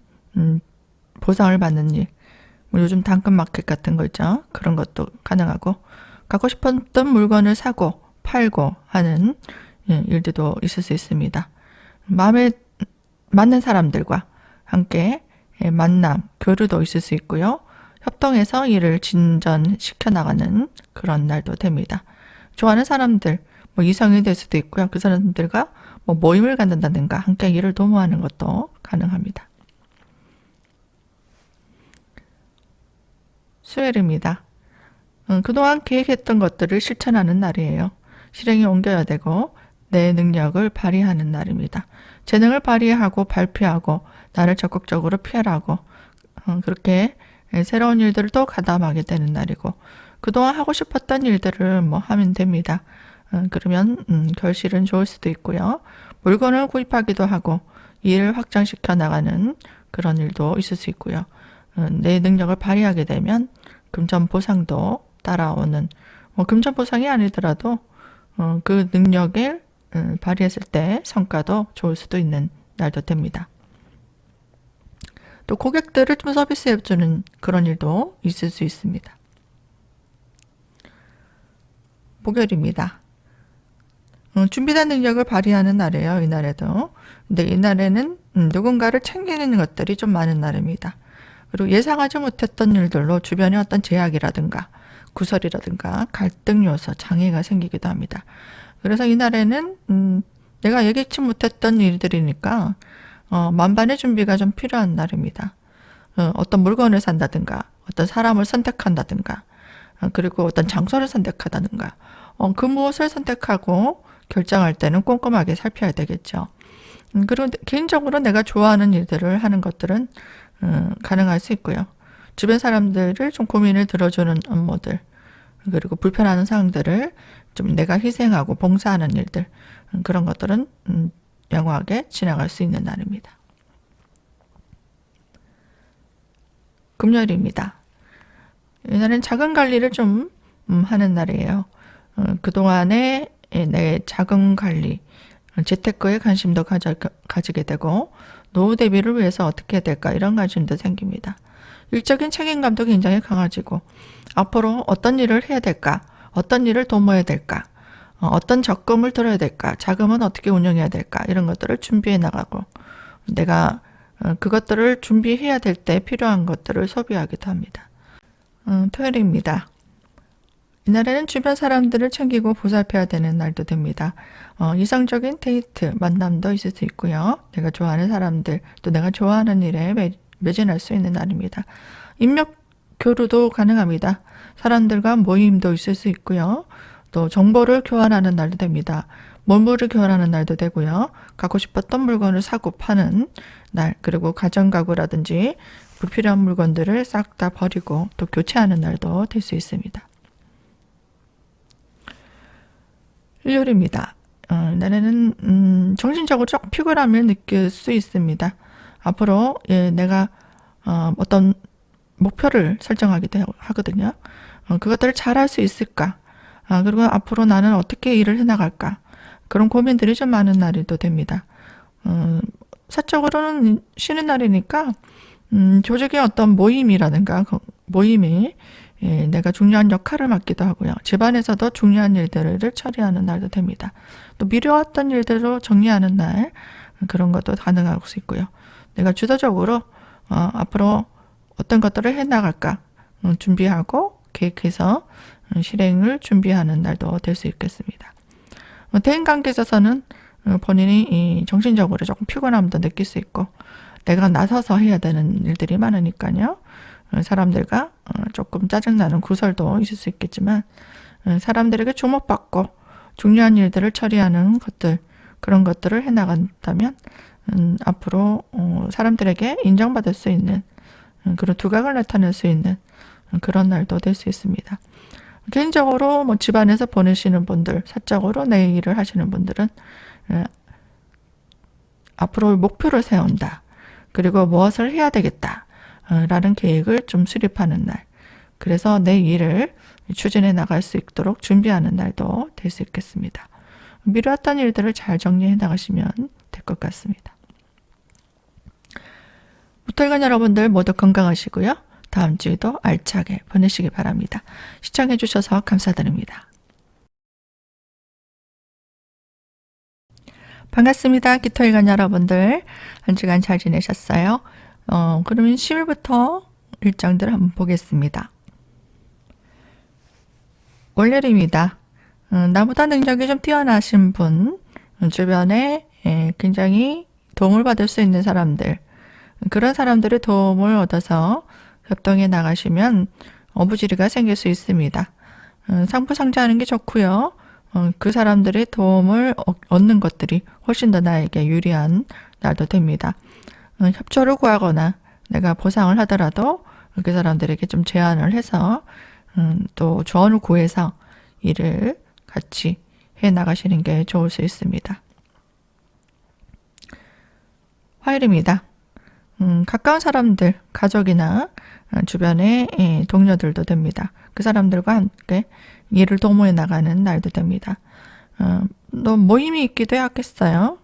보상을 받는 일, 뭐 요즘 당근마켓 같은 거 있죠. 그런 것도 가능하고, 갖고 싶었던 물건을 사고 팔고 하는 일들도 있을 수 있습니다. 마음에 맞는 사람들과 함께 만남, 교류도 있을 수 있고요. 협동해서 일을 진전시켜 나가는 그런 날도 됩니다. 좋아하는 사람들, 뭐 이성이 될 수도 있고요. 그 사람들과 뭐 모임을 갖는다든가 함께 일을 도모하는 것도 가능합니다. 수요일입니다. 그동안 계획했던 것들을 실천하는 날이에요. 실행에 옮겨야 되고 내 능력을 발휘하는 날입니다. 재능을 발휘하고 발표하고 나를 적극적으로 피하라고 그렇게 새로운 일들을 또 가담하게 되는 날이고, 그동안 하고 싶었던 일들을 뭐 하면 됩니다. 그러면 결실은 좋을 수도 있고요. 물건을 구입하기도 하고 일을 확장시켜 나가는 그런 일도 있을 수 있고요. 내 능력을 발휘하게 되면 금전 보상도 따라오는, 뭐 금전 보상이 아니더라도 그 능력을 발휘했을 때 성과도 좋을 수도 있는 날도 됩니다. 또 고객들을 좀 서비스해주는 그런 일도 있을 수 있습니다. 목요일입니다. 준비된 능력을 발휘하는 날이에요. 이날에도. 근데 이날에는 누군가를 챙기는 것들이 좀 많은 날입니다. 그리고 예상하지 못했던 일들로 주변에 어떤 제약이라든가 구설이라든가 갈등 요소, 장애가 생기기도 합니다. 그래서 이날에는 내가 예기치 못했던 일들이니까 만반의 준비가 좀 필요한 날입니다. 어떤 물건을 산다든가 어떤 사람을 선택한다든가 그리고 어떤 장소를 선택하다든가 그 무엇을 선택하고 결정할 때는 꼼꼼하게 살펴야 되겠죠. 그리고 개인적으로 내가 좋아하는 일들을 하는 것들은 가능할 수 있고요. 주변 사람들을 좀 고민을 들어주는 업무들 그리고 불편한 상황들을 좀 내가 희생하고 봉사하는 일들 그런 것들은 양호하게 지나갈 수 있는 날입니다. 금요일입니다. 이날은 자금 관리를 좀 하는 날이에요. 그동안에 내 자금 관리, 재테크에 관심도 가지게 되고 노후 대비를 위해서 어떻게 해야 될까 이런 관심도 생깁니다. 일적인 책임감도 굉장히 강해지고 앞으로 어떤 일을 해야 될까, 어떤 일을 도모해야 될까, 어떤 적금을 들어야 될까, 자금은 어떻게 운영해야 될까 이런 것들을 준비해 나가고 내가 그것들을 준비해야 될 때 필요한 것들을 소비하기도 합니다. 토요일입니다. 이날에는 주변 사람들을 챙기고 보살펴야 되는 날도 됩니다. 이성적인 데이트, 만남도 있을 수 있고요. 내가 좋아하는 사람들, 또 내가 좋아하는 일에 매진할 수 있는 날입니다. 인맥 교류도 가능합니다. 사람들과 모임도 있을 수 있고요. 또 정보를 교환하는 날도 됩니다. 물물을 교환하는 날도 되고요. 갖고 싶었던 물건을 사고 파는 날, 그리고 가전가구라든지 불필요한 물건들을 싹 다 버리고 또 교체하는 날도 될 수 있습니다. 일요일입니다. 이날에는 정신적으로 조금 피곤함을 느낄 수 있습니다. 앞으로 내가 어떤 목표를 설정하기도 하거든요. 그것들을 잘할 수 있을까? 그리고 앞으로 나는 어떻게 일을 해나갈까? 그런 고민들이 좀 많은 날도 됩니다. 사적으로는 쉬는 날이니까 조직의 어떤 모임이라든가 모임이 내가 중요한 역할을 맡기도 하고요. 집안에서도 중요한 일들을 처리하는 날도 됩니다. 또 미뤄왔던 일들을 정리하는 날 그런 것도 가능할 수 있고요. 내가 주도적으로 앞으로 어떤 것들을 해나갈까 준비하고 계획해서 실행을 준비하는 날도 될 수 있겠습니다. 대인관계에 있어서는 본인이 정신적으로 조금 피곤함도 느낄 수 있고 내가 나서서 해야 되는 일들이 많으니까요. 사람들과 조금 짜증나는 구설도 있을 수 있겠지만 사람들에게 주목받고 중요한 일들을 처리하는 것들 그런 것들을 해나간다면 앞으로 사람들에게 인정받을 수 있는 그런 두각을 나타낼 수 있는 그런 날도 될 수 있습니다. 개인적으로 집안에서 보내시는 분들, 사적으로 내 일을 하시는 분들은 앞으로 목표를 세운다. 그리고 무엇을 해야 되겠다. 라는 계획을 좀 수립하는 날. 그래서 내 일을 추진해 나갈 수 있도록 준비하는 날도 될 수 있겠습니다. 미뤄왔던 일들을 잘 정리해 나가시면 될 것 같습니다. 무털관 여러분들 모두 건강하시고요. 다음 주에도 알차게 보내시기 바랍니다. 시청해 주셔서 감사드립니다. 반갑습니다. 기토일관 여러분들. 한 주간 잘 지내셨어요? 그러면 10일부터 일정들 한번 보겠습니다. 월요일입니다. 나보다 능력이 좀 뛰어나신 분, 주변에 굉장히 도움을 받을 수 있는 사람들, 그런 사람들의 도움을 얻어서 협동해 나가시면 어부지리가 생길 수 있습니다. 상부상조하는 게 좋고요. 그 사람들의 도움을 얻는 것들이 훨씬 더 나에게 유리한 날도 됩니다. 협조를 구하거나 내가 보상을 하더라도 그 사람들에게 좀 제안을 해서 또 조언을 구해서 일을 같이 해 나가시는 게 좋을 수 있습니다. 화요일입니다. 가까운 사람들, 가족이나 주변의 동료들도 됩니다. 그 사람들과 함께 일을 도모해 나가는 날도 됩니다. 또 모임이 있기도 하겠어요.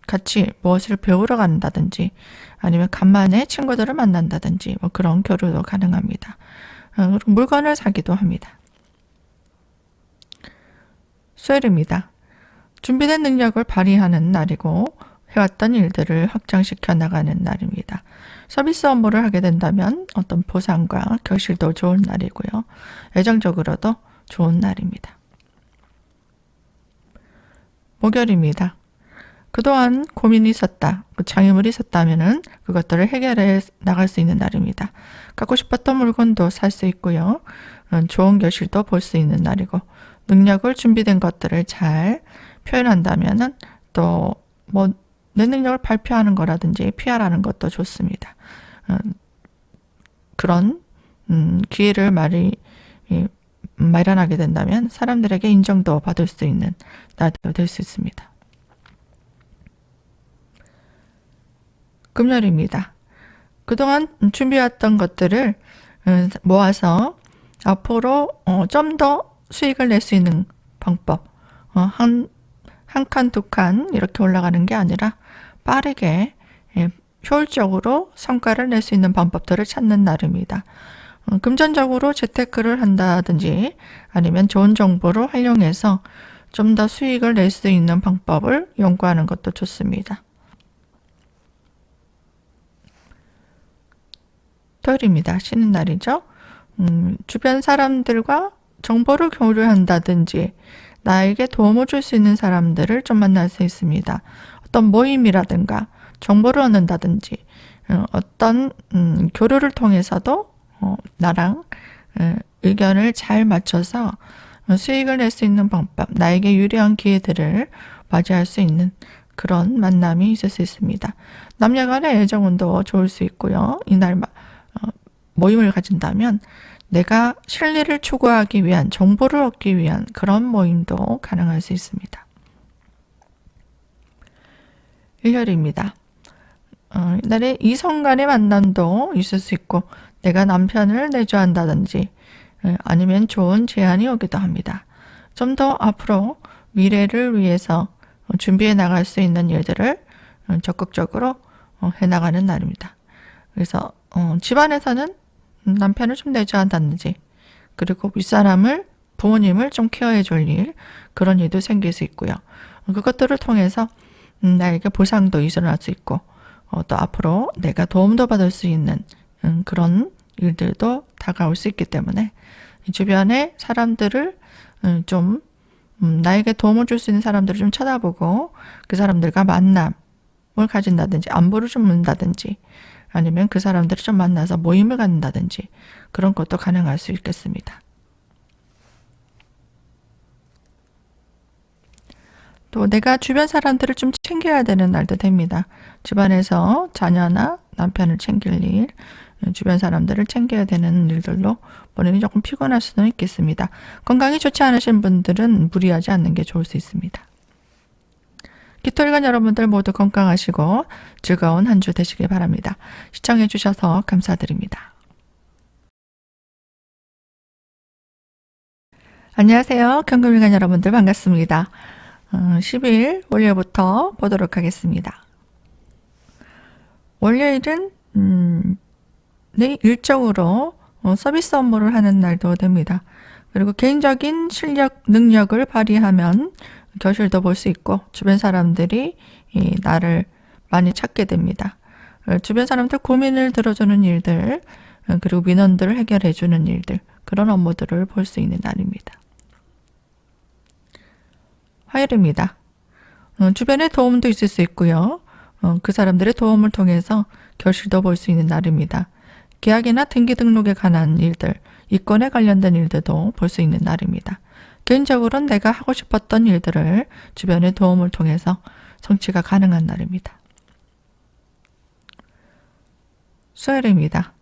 같이 무엇을 배우러 간다든지 아니면 간만에 친구들을 만난다든지 그런 교류도 가능합니다. 그리고 물건을 사기도 합니다. 수요일입니다. 준비된 능력을 발휘하는 날이고 해왔던 일들을 확장시켜 나가는 날입니다. 서비스 업무를 하게 된다면 어떤 보상과 결실도 좋은 날이고요. 애정적으로도 좋은 날입니다. 목요일입니다. 그동안 고민이 있었다, 장애물이 있었다면 그것들을 해결해 나갈 수 있는 날입니다. 갖고 싶었던 물건도 살 수 있고요. 좋은 결실도 볼 수 있는 날이고 능력을 준비된 것들을 잘 표현한다면 또 내 능력을 발표하는 거라든지 PR하는 것도 좋습니다. 그런 기회를 마련하게 된다면 사람들에게 인정도 받을 수 있는 날도 될 수 있습니다. 금요일입니다. 그동안 준비해왔던 것들을 모아서 앞으로 좀 더 수익을 낼 수 있는 방법, 한 칸, 두 칸 이렇게 올라가는 게 아니라 빠르게 효율적으로 성과를 낼 수 있는 방법들을 찾는 날입니다. 금전적으로 재테크를 한다든지 아니면 좋은 정보를 활용해서 좀 더 수익을 낼 수 있는 방법을 연구하는 것도 좋습니다. 토요일입니다. 쉬는 날이죠. 주변 사람들과 정보를 공유한다든지 나에게 도움을 줄 수 있는 사람들을 좀 만날 수 있습니다. 어떤 모임이라든가 정보를 얻는다든지 어떤 교류를 통해서도 나랑 의견을 잘 맞춰서 수익을 낼 수 있는 방법, 나에게 유리한 기회들을 맞이할 수 있는 그런 만남이 있을 수 있습니다. 남녀 간의 애정운도 좋을 수 있고요. 이날 모임을 가진다면 내가 실리를 추구하기 위한, 정보를 얻기 위한 그런 모임도 가능할 수 있습니다. 일요일입니다. 이날에 이성 간의 만남도 있을 수 있고 내가 남편을 내조한다든지 아니면 좋은 제안이 오기도 합니다. 좀 더 앞으로 미래를 위해서 준비해 나갈 수 있는 일들을 적극적으로 해나가는 날입니다. 그래서 집안에서는 남편을 좀 내조한다든지 그리고 윗사람을, 부모님을 좀 케어해 줄 일, 그런 일도 생길 수 있고요. 그것들을 통해서 나에게 보상도 일어날 수 있고 또 앞으로 내가 도움도 받을 수 있는 그런 일들도 다가올 수 있기 때문에 주변의 사람들을 좀 나에게 도움을 줄 수 있는 사람들을 좀 찾아보고 그 사람들과 만남을 가진다든지 안부를 좀 묻는다든지 아니면 그 사람들을 좀 만나서 모임을 갖는다든지 그런 것도 가능할 수 있겠습니다. 또 내가 주변 사람들을 좀 챙겨야 되는 날도 됩니다. 집안에서 자녀나 남편을 챙길 일, 주변 사람들을 챙겨야 되는 일들로 본인이 조금 피곤할 수는 있겠습니다. 건강이 좋지 않으신 분들은 무리하지 않는 게 좋을 수 있습니다. 기토일간 여러분들 모두 건강하시고 즐거운 한 주 되시길 바랍니다. 시청해 주셔서 감사드립니다. 안녕하세요. 경금일간 여러분들 반갑습니다. 10일 월요일부터 보도록 하겠습니다. 월요일은 내 일정으로 서비스 업무를 하는 날도 됩니다. 그리고 개인적인 실력, 능력을 발휘하면 결실도 볼 수 있고 주변 사람들이 나를 많이 찾게 됩니다. 주변 사람들 고민을 들어주는 일들, 그리고 민원들을 해결해 주는 일들, 그런 업무들을 볼 수 있는 날입니다. 화요일입니다. 주변에 도움도 있을 수 있고요. 그 사람들의 도움을 통해서 결실도 볼 수 있는 날입니다. 계약이나 등기 등록에 관한 일들, 이권에 관련된 일들도 볼 수 있는 날입니다. 개인적으로는 내가 하고 싶었던 일들을 주변의 도움을 통해서 성취가 가능한 날입니다. 수요일입니다.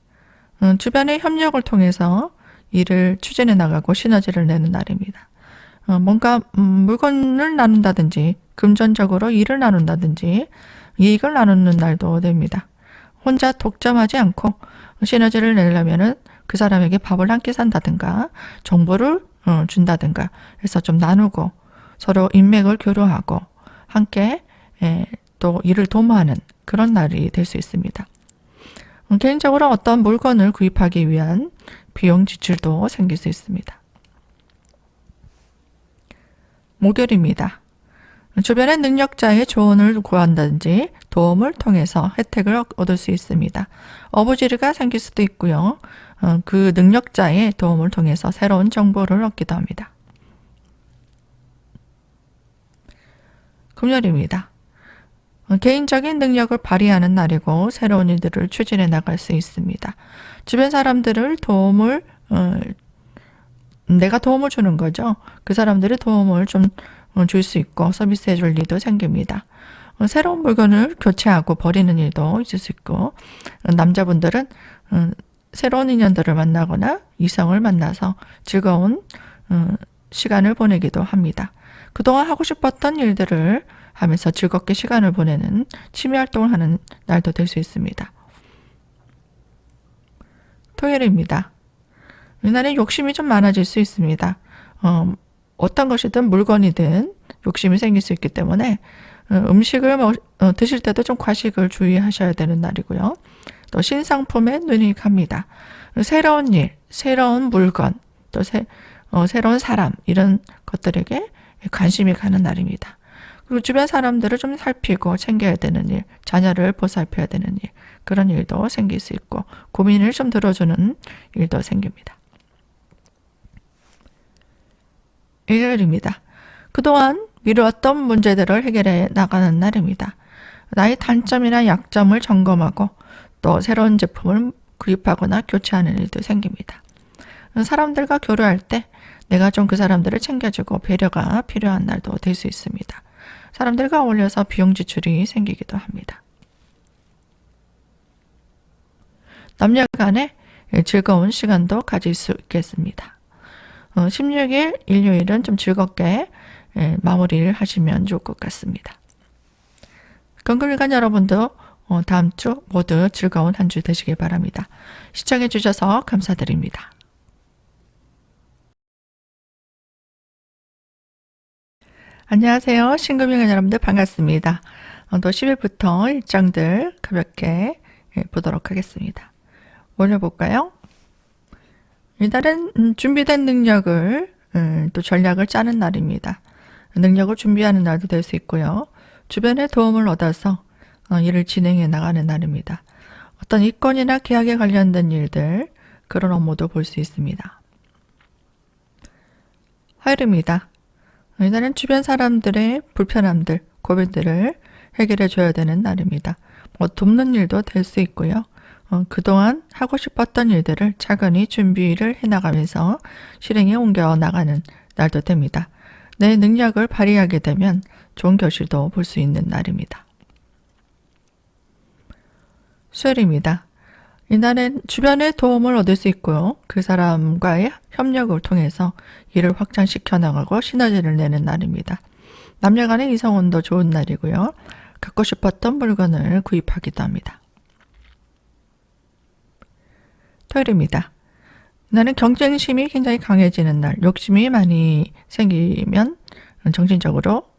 주변의 협력을 통해서 일을 추진해 나가고 시너지를 내는 날입니다. 뭔가 물건을 나눈다든지 금전적으로 일을 나눈다든지 이익을 나누는 날도 됩니다. 혼자 독점하지 않고 시너지를 내려면은 그 사람에게 밥을 한 끼 산다든가 정보를 준다든가 해서 좀 나누고 서로 인맥을 교류하고 함께 또 일을 도모하는 그런 날이 될 수 있습니다. 개인적으로 어떤 물건을 구입하기 위한 비용 지출도 생길 수 있습니다. 목요일입니다. 주변의 능력자의 조언을 구한다든지 도움을 통해서 혜택을 얻을 수 있습니다. 어부지리가 생길 수도 있고요. 그 능력자의 도움을 통해서 새로운 정보를 얻기도 합니다. 금요일입니다. 개인적인 능력을 발휘하는 날이고 새로운 일들을 추진해 나갈 수 있습니다. 주변 사람들을 내가 도움을 주는 거죠. 그 사람들이 도움을 좀 줄 수 있고 서비스해 줄 일도 생깁니다. 새로운 물건을 교체하고 버리는 일도 있을 수 있고, 남자분들은 새로운 인연들을 만나거나 이성을 만나서 즐거운 시간을 보내기도 합니다. 그동안 하고 싶었던 일들을 하면서 즐겁게 시간을 보내는 취미 활동을 하는 날도 될 수 있습니다. 토요일입니다. 이날은 욕심이 좀 많아질 수 있습니다. 어떤 것이든 물건이든 욕심이 생길 수 있기 때문에 음식을 드실 때도 좀 과식을 주의하셔야 되는 날이고요. 또 신상품에 눈이 갑니다. 새로운 일, 새로운 물건, 또 새로운 사람 이런 것들에게 관심이 가는 날입니다. 그리고 주변 사람들을 좀 살피고 챙겨야 되는 일, 자녀를 보살펴야 되는 일, 그런 일도 생길 수 있고 고민을 좀 들어주는 일도 생깁니다. 일요일입니다. 그동안 미루었던 문제들을 해결해 나가는 날입니다. 나의 단점이나 약점을 점검하고 또 새로운 제품을 구입하거나 교체하는 일도 생깁니다. 사람들과 교류할 때 내가 좀 그 사람들을 챙겨주고 배려가 필요한 날도 될 수 있습니다. 사람들과 어울려서 비용 지출이 생기기도 합니다. 남녀 간에 즐거운 시간도 가질 수 있겠습니다. 16일 일요일은 좀 즐겁게 마무리를 하시면 좋을 것 같습니다. 건강일간 여러분도 다음 주 모두 즐거운 한 주 되시길 바랍니다. 시청해 주셔서 감사드립니다. 안녕하세요. 신금일간 여러분들 반갑습니다. 또 10일부터 일정들 가볍게 보도록 하겠습니다. 오늘 볼까요? 이날은 준비된 능력을 또 전략을 짜는 날입니다. 능력을 준비하는 날도 될 수 있고요. 주변의 도움을 얻어서 일을 진행해 나가는 날입니다. 어떤 이권이나 계약에 관련된 일들 그런 업무도 볼 수 있습니다. 화요일입니다. 이날은 주변 사람들의 불편함들, 고민들을 해결해 줘야 되는 날입니다. 돕는 일도 될 수 있고요. 그동안 하고 싶었던 일들을 차근히 준비를 해나가면서 실행에 옮겨 나가는 날도 됩니다. 내 능력을 발휘하게 되면 좋은 결실도 볼 수 있는 날입니다. 수요일입니다. 이날은 주변의 도움을 얻을 수 있고요. 그 사람과의 협력을 통해서 일을 확장시켜 나가고 시너지를 내는 날입니다. 남녀 간의 이성운도 좋은 날이고요. 갖고 싶었던 물건을 구입하기도 합니다. 토요일입니다. 나는 경쟁심이 굉장히 강해지는 날, 욕심이 많이 생기면 정신적으로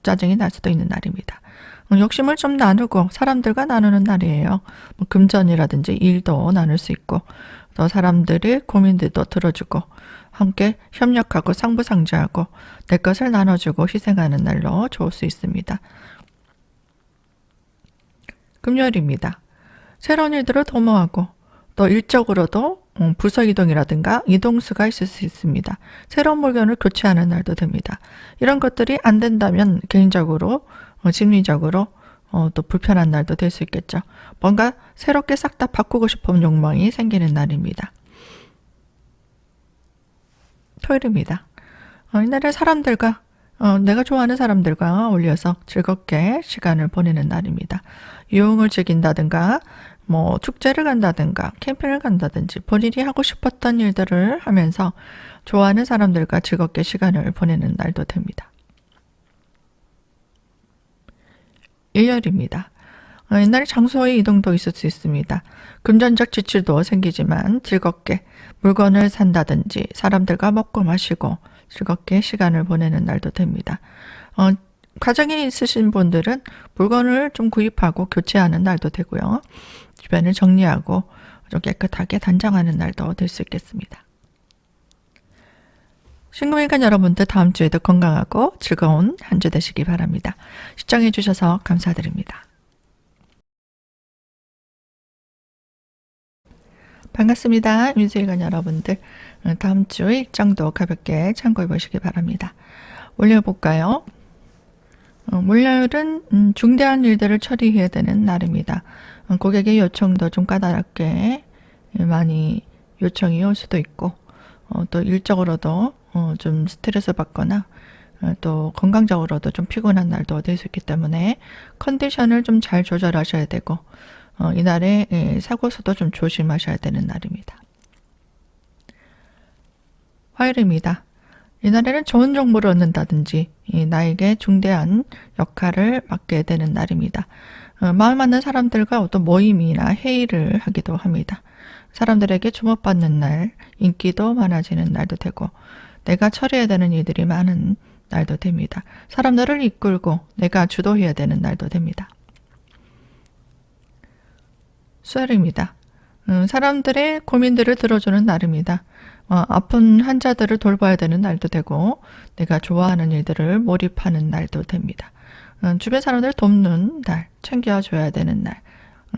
짜증이 날 수도 있는 날입니다. 욕심을 좀 나누고 사람들과 나누는 날이에요. 금전이라든지 일도 나눌 수 있고 또 사람들의 고민들도 들어주고 함께 협력하고 상부상조하고 내 것을 나눠주고 희생하는 날로 좋을 수 있습니다. 금요일입니다. 새로운 일들을 도모하고 또 일적으로도 부서 이동이라든가 이동수가 있을 수 있습니다. 새로운 물건을 교체하는 날도 됩니다. 이런 것들이 안 된다면 개인적으로 심리적으로 또 불편한 날도 될 수 있겠죠. 뭔가 새롭게 싹 다 바꾸고 싶은 욕망이 생기는 날입니다. 토요일입니다. 이날은 사람들과 내가 좋아하는 사람들과 어울려서 즐겁게 시간을 보내는 날입니다. 유흥을 즐긴다든가 축제를 간다든가 캠핑을 간다든지 본인이 하고 싶었던 일들을 하면서 좋아하는 사람들과 즐겁게 시간을 보내는 날도 됩니다. 일요일입니다. 이날 장소의 이동도 있을 수 있습니다. 금전적 지출도 생기지만 즐겁게 물건을 산다든지 사람들과 먹고 마시고 즐겁게 시간을 보내는 날도 됩니다. 가정에 있으신 분들은 물건을 좀 구입하고 교체하는 날도 되고요. 주변을 정리하고 좀 깨끗하게 단정하는 날도 될 수 있겠습니다. 신금일간 여러분들 다음 주에도 건강하고 즐거운 한 주 되시기 바랍니다. 시청해 주셔서 감사드립니다. 반갑습니다. 민수일간 여러분들, 다음 주 일정도 가볍게 참고해 보시기 바랍니다. 월요일 볼까요? 월요일은 중대한 일들을 처리해야 되는 날입니다. 고객의 요청도 좀 까다롭게 많이 요청이 올 수도 있고, 또 일적으로도 좀 스트레스 받거나 또 건강적으로도 좀 피곤한 날도 될 수 있기 때문에 컨디션을 좀 잘 조절하셔야 되고, 이날에 사고 수도 좀 조심하셔야 되는 날입니다. 화요일입니다. 이날에는 좋은 정보를 얻는다든지 나에게 중대한 역할을 맡게 되는 날입니다. 마음 맞는 사람들과 어떤 모임이나 회의를 하기도 합니다. 사람들에게 주목받는 날, 인기도 많아지는 날도 되고, 내가 처리해야 되는 일들이 많은 날도 됩니다. 사람들을 이끌고 내가 주도해야 되는 날도 됩니다. 수요일입니다. 사람들의 고민들을 들어주는 날입니다. 아픈 환자들을 돌봐야 되는 날도 되고, 내가 좋아하는 일들을 몰입하는 날도 됩니다. 주변 사람들을 돕는 날, 챙겨줘야 되는 날,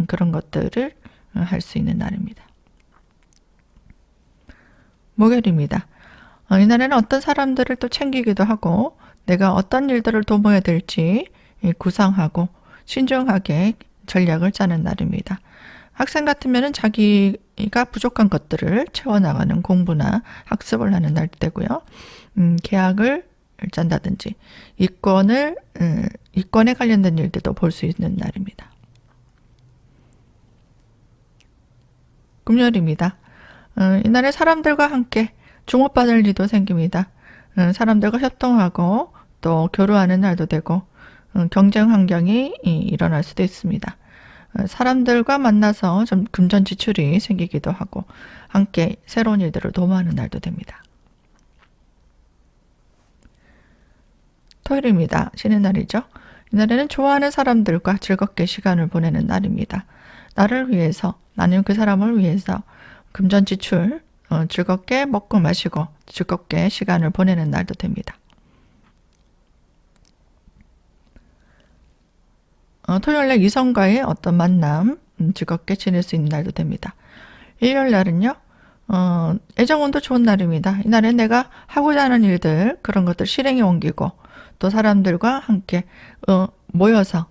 그런 것들을 할 수 있는 날입니다. 목요일입니다. 이날에는 어떤 사람들을 또 챙기기도 하고, 내가 어떤 일들을 도모해야 될지 구상하고 신중하게 전략을 짜는 날입니다. 학생 같으면 자기가 부족한 것들을 채워나가는 공부나 학습을 하는 날 되고요. 계약을 짠다든지 이권에 관련된 일들도 볼 수 있는 날입니다. 금요일입니다. 이날에 사람들과 함께 주목받을 일도 생깁니다. 사람들과 협동하고 또 교류하는 날도 되고, 경쟁 환경이 일어날 수도 있습니다. 사람들과 만나서 좀 금전 지출이 생기기도 하고, 함께 새로운 일들을 도모하는 날도 됩니다. 토요일입니다. 쉬는 날이죠. 이날에는 좋아하는 사람들과 즐겁게 시간을 보내는 날입니다. 나를 위해서, 나는 그 사람을 위해서 금전 지출, 즐겁게 먹고 마시고 즐겁게 시간을 보내는 날도 됩니다. 토요일날 이성과의 어떤 만남, 즐겁게 지낼 수 있는 날도 됩니다. 일요일 날은요, 애정운도 좋은 날입니다. 이날엔 내가 하고자 하는 일들, 그런 것들 실행에 옮기고, 또 사람들과 함께 모여서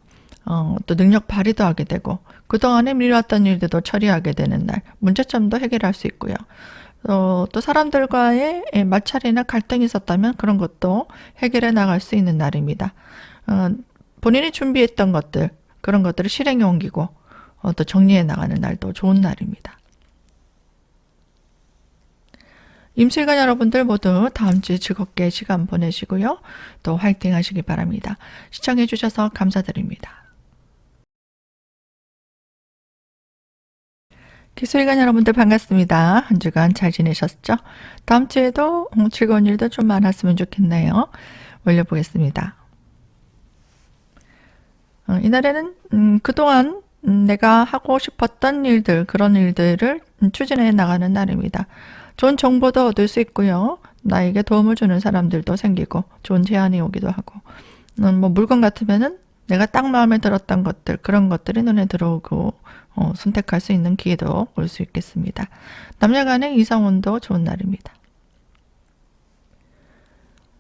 또 능력 발휘도 하게 되고, 그동안에 미뤄왔던 일들도 처리하게 되는 날, 문제점도 해결할 수 있고요. 또 사람들과의 마찰이나 갈등이 있었다면 그런 것도 해결해 나갈 수 있는 날입니다. 본인이 준비했던 것들, 그런 것들을 실행에 옮기고 또 정리해 나가는 날도 좋은 날입니다. 임술관 여러분들 모두 다음 주에 즐겁게 시간 보내시고요. 또 화이팅 하시기 바랍니다. 시청해 주셔서 감사드립니다. 기술관 여러분들 반갑습니다. 한 주간 잘 지내셨죠? 다음 주에도 즐거운 일도 좀 많았으면 좋겠네요. 올려보겠습니다. 이날에는 그동안 내가 하고 싶었던 일들, 그런 일들을 추진해 나가는 날입니다. 좋은 정보도 얻을 수 있고요. 나에게 도움을 주는 사람들도 생기고 좋은 제안이 오기도 하고, 뭐 물건 같으면은 내가 딱 마음에 들었던 것들, 그런 것들이 눈에 들어오고 선택할 수 있는 기회도 올 수 있겠습니다. 남녀 간의 이성운도 좋은 날입니다.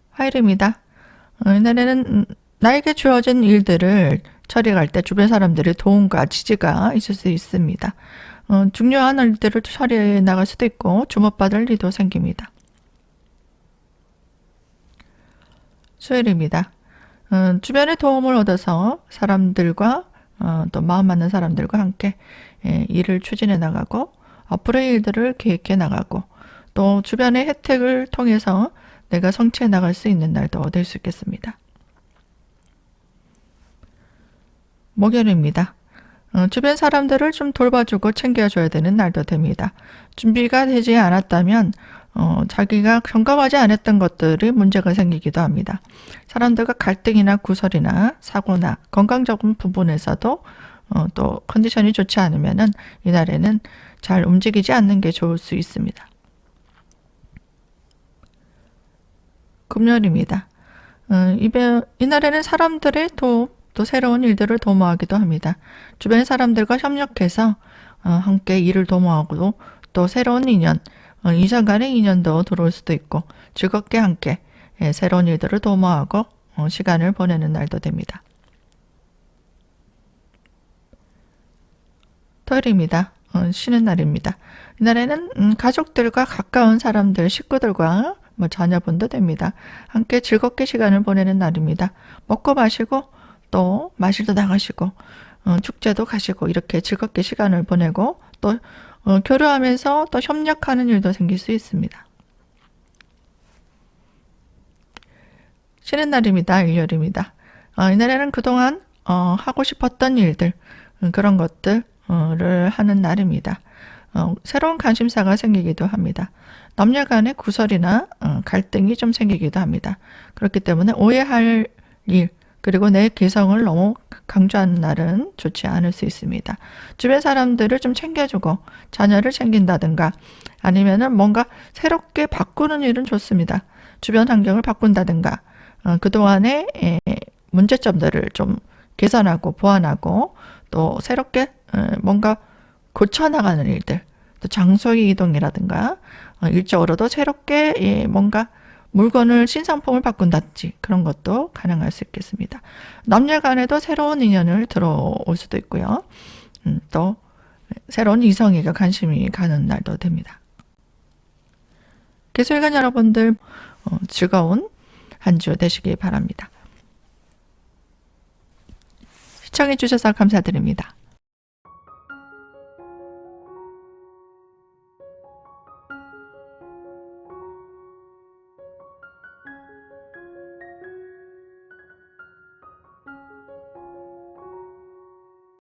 화요일입니다. 이날에는 나에게 주어진 일들을 처리할 때 주변 사람들의 도움과 지지가 있을 수 있습니다. 중요한 일들을 처리해 나갈 수도 있고 주목받을 일도 생깁니다. 수요일입니다. 주변의 도움을 얻어서 사람들과 또 마음 맞는 사람들과 함께 일을 추진해 나가고 앞으로의 일들을 계획해 나가고 또 주변의 혜택을 통해서 내가 성취해 나갈 수 있는 날도 될 수 있겠습니다. 목요일입니다. 주변 사람들을 좀 돌봐주고 챙겨줘야 되는 날도 됩니다. 준비가 되지 않았다면 자기가 점검하지 않았던 것들이 문제가 생기기도 합니다. 사람들과 갈등이나 구설이나 사고나 건강적인 부분에서도 또 컨디션이 좋지 않으면은 이날에는 잘 움직이지 않는 게 좋을 수 있습니다. 금요일입니다. 이날에는 사람들의 도움, 또 새로운 일들을 도모하기도 합니다. 주변 사람들과 협력해서 함께 일을 도모하고 또 새로운 인연, 이성 간의 인연도 들어올 수도 있고 즐겁게 함께 새로운 일들을 도모하고 시간을 보내는 날도 됩니다. 토요일입니다. 쉬는 날입니다. 이날에는 가족들과 가까운 사람들, 식구들과 자녀분도 됩니다. 함께 즐겁게 시간을 보내는 날입니다. 먹고 마시고 또 마실도 나가시고 축제도 가시고 이렇게 즐겁게 시간을 보내고 또 교류하면서 또 협력하는 일도 생길 수 있습니다. 쉬는 날입니다. 일요일입니다. 이날에는 그동안 하고 싶었던 일들 그런 것들을 하는 날입니다. 새로운 관심사가 생기기도 합니다. 남녀 간의 구설이나 갈등이 좀 생기기도 합니다. 그렇기 때문에 오해할 일 그리고 내 개성을 너무 강조하는 날은 좋지 않을 수 있습니다. 주변 사람들을 좀 챙겨주고 자녀를 챙긴다든가 아니면은 뭔가 새롭게 바꾸는 일은 좋습니다. 주변 환경을 바꾼다든가 그동안의 문제점들을 좀 개선하고 보완하고 또 새롭게 뭔가 고쳐나가는 일들 또 장소의 이동이라든가 일적으로도 새롭게 뭔가 물건을 신상품을 바꾼다든지 그런 것도 가능할 수 있겠습니다. 남녀 간에도 새로운 인연을 들어올 수도 있고요. 또 새로운 이성에게 관심이 가는 날도 됩니다. 개수일간 여러분들 즐거운 한 주 되시기 바랍니다. 시청해 주셔서 감사드립니다.